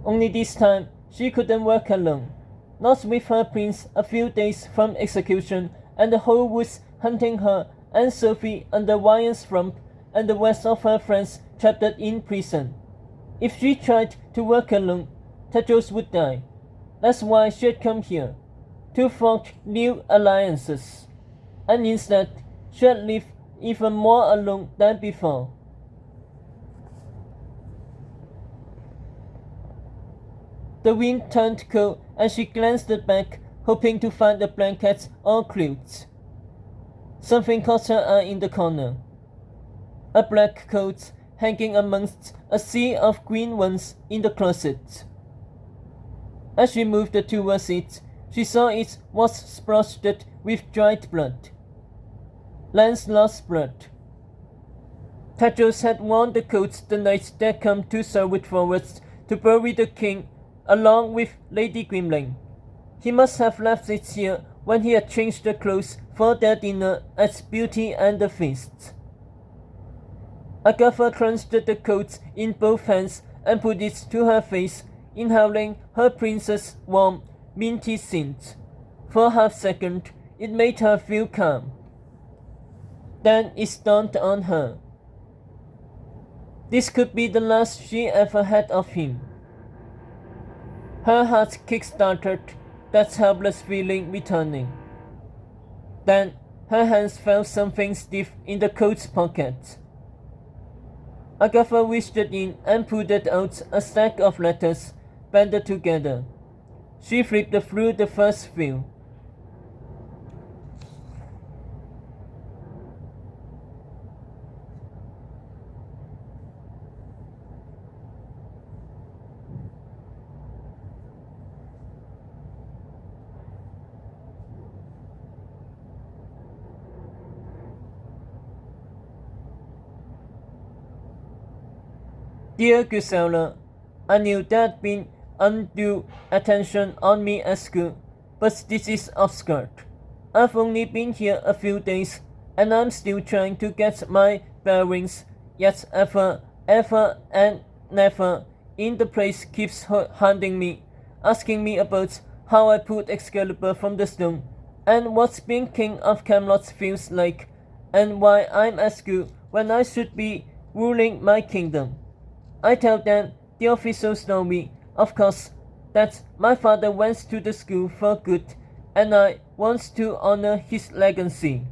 Only this time she couldn't work alone. Not with her prince a few days from execution and the whole woods hunting her and Sophie under Ryan's rump and the rest of her friends trapped in prison. If she tried to work alone, Tedros would die. That's why she had come here, to forge new alliances. And instead, she had lived even more alone than before. The wind turned cold and she glanced back, hoping to find the blankets or clothes. Something caught her eye in the corner. A black coat hanging amongst a sea of green ones in the closet. As she moved towards it, she saw it was splashed with dried blood. Lancelot's blood. Tedros had worn the coat the night they come to Sherwood Forest to bury the king along with Lady Grimling. He must have left it here when he had changed the clothes for their dinner at Beauty and the Feast. Agatha clenched the coat in both hands and put it to her face, inhaling her prince's warm, minty scent. For a half-second, it made her feel calm. Then it dawned on her. This could be the last she ever had of him. Her heart kick-started, that helpless feeling returning. Then her hands felt something stiff in the coat's pocket. Agatha reached in and pulled out a stack of letters, banded together. She flipped through the first few. Dear Gisela, I knew there had been undue attention on me at school, but this is absurd. I've only been here a few days, and I'm still trying to get my bearings, yet ever and never in the place keeps haunting me, asking me about how I pulled Excalibur from the stone, and what being king of Camelot feels like, and why I'm at school when I should be ruling my kingdom. I tell them the officials know me, of course, that my father went to the school for good and I want to honor his legacy.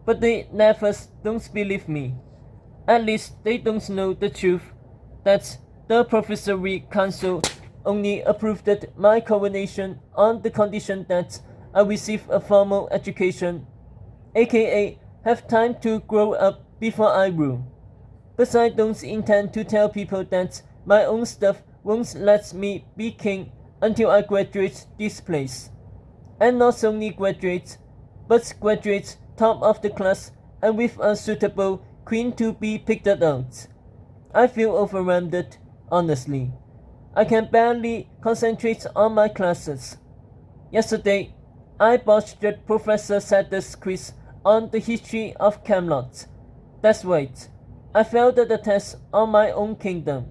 But they never don't believe me. At least they don't know the truth, that the Professory Council only approved my coronation on the condition that I receive a formal education, aka have time to grow up before I rule. But I don't intend to tell people that my own stuff won't let me be king until I graduate this place. And not only graduate, but graduate top of the class and with a suitable queen to be picked out. I feel overwhelmed, honestly. I can barely concentrate on my classes. Yesterday, I botched Professor Sadler's quiz on the history of Camelot. That's right. I failed the test on my own kingdom.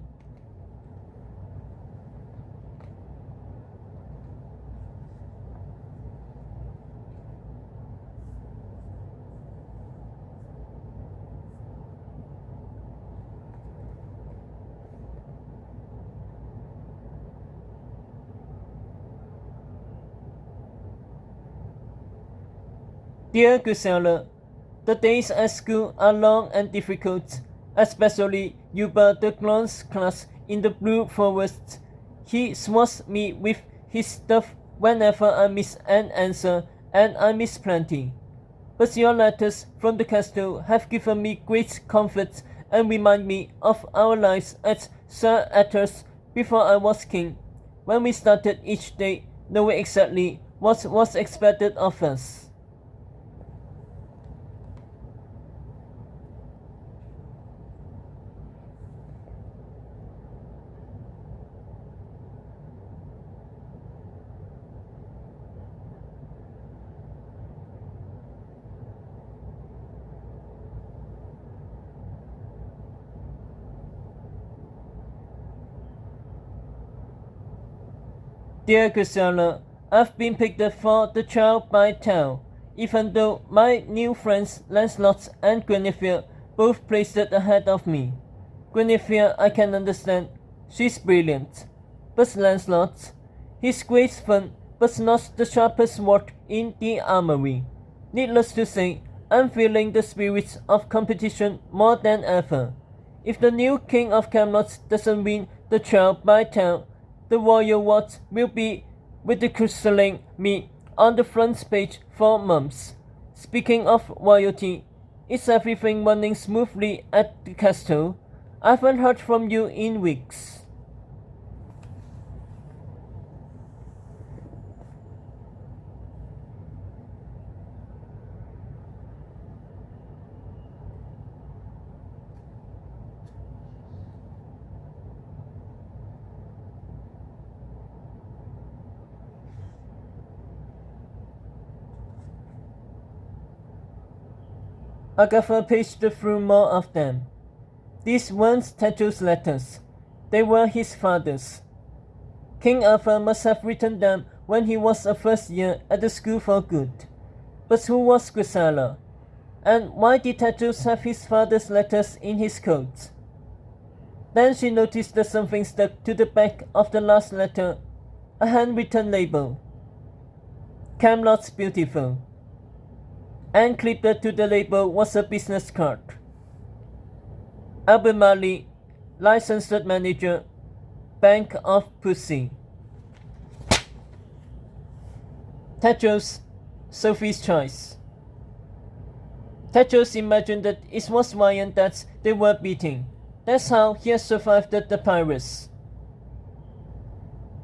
Dear Gisela, the days at school are long and difficult, especially Yuba the clown's class in the Blue Forest. He swats me with his stuff whenever I miss an answer, and I miss plenty. But your letters from the castle have given me great comfort and remind me of our lives at Sir Arthur's before I was king, when we started each day knowing exactly what was expected of us. Dear Gisela, I've been picked up for the trial by Tell, even though my new friends Lancelot and Guinevere both placed it ahead of me. Guinevere I can understand, she's brilliant. But Lancelot, he's great fun, but not the sharpest sword in the armory. Needless to say, I'm feeling the spirit of competition more than ever. If the new King of Camelot doesn't win the trial by Tell, the royal ward will be ridiculing me on the front page for months. Speaking of royalty, is everything running smoothly at the castle? I haven't heard from you in weeks. Agatha paged through more of them. These weren't Teto's letters. They were his father's. King Arthur must have written them when he was a first year at the school for good. But who was Gisela? And why did Tetos have his father's letters in his coat? Then she noticed that something stuck to the back of the last letter, a handwritten label. Camelot's Beautiful. And clipped to the label was a business card. Albert Marley, licensed manager, Bank of Pussy. Tetros, Sophie's Choice. Tetros imagined that it was Ryan that they were beating. That's how he had survived the pirates.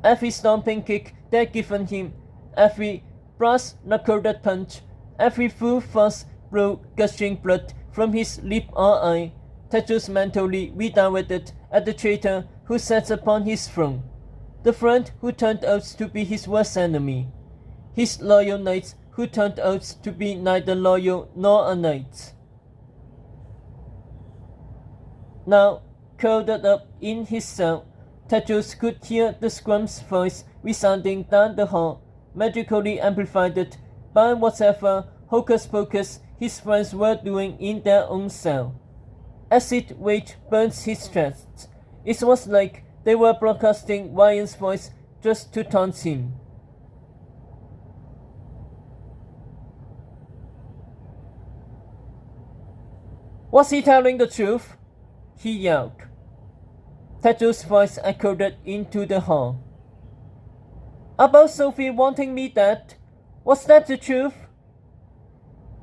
Every stomping kick they'd given him, every brass-knuckled punch, every full fast blow gushing blood from his lip or eye, Tetros mentally redirected at the traitor who sat upon his throne, the friend who turned out to be his worst enemy, his loyal knight who turned out to be neither loyal nor a knight. Now, curled up in his cell, Tetros could hear the Scrump's voice resounding down the hall, magically amplified by whatever hocus-pocus his friends were doing in their own cell. Acid rage burns his chest. It was like they were broadcasting Ryan's voice just to taunt him. Was he telling the truth? He yelled. Tetros' voice echoed into the hall. About Sophie wanting me dead? Was that the truth?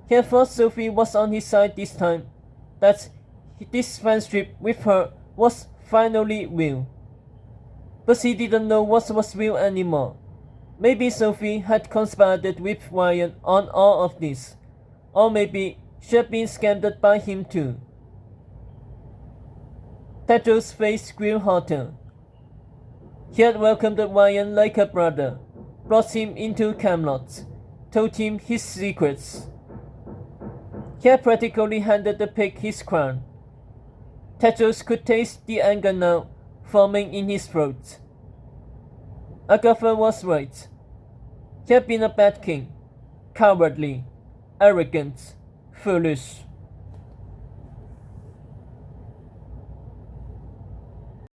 He thought Sophie was on his side this time, that this friendship with her was finally real. But he didn't know what was real anymore. Maybe Sophie had conspired with Ryan on all of this, or maybe she had been scammed by him too. Tetros' face grew hotter. He had welcomed Ryan like a brother, brought him into Camelot, told him his secrets. He had practically handed the pig his crown. Tetros could taste the anger now forming in his throat. Agatha was right. He had been a bad king, cowardly, arrogant, foolish.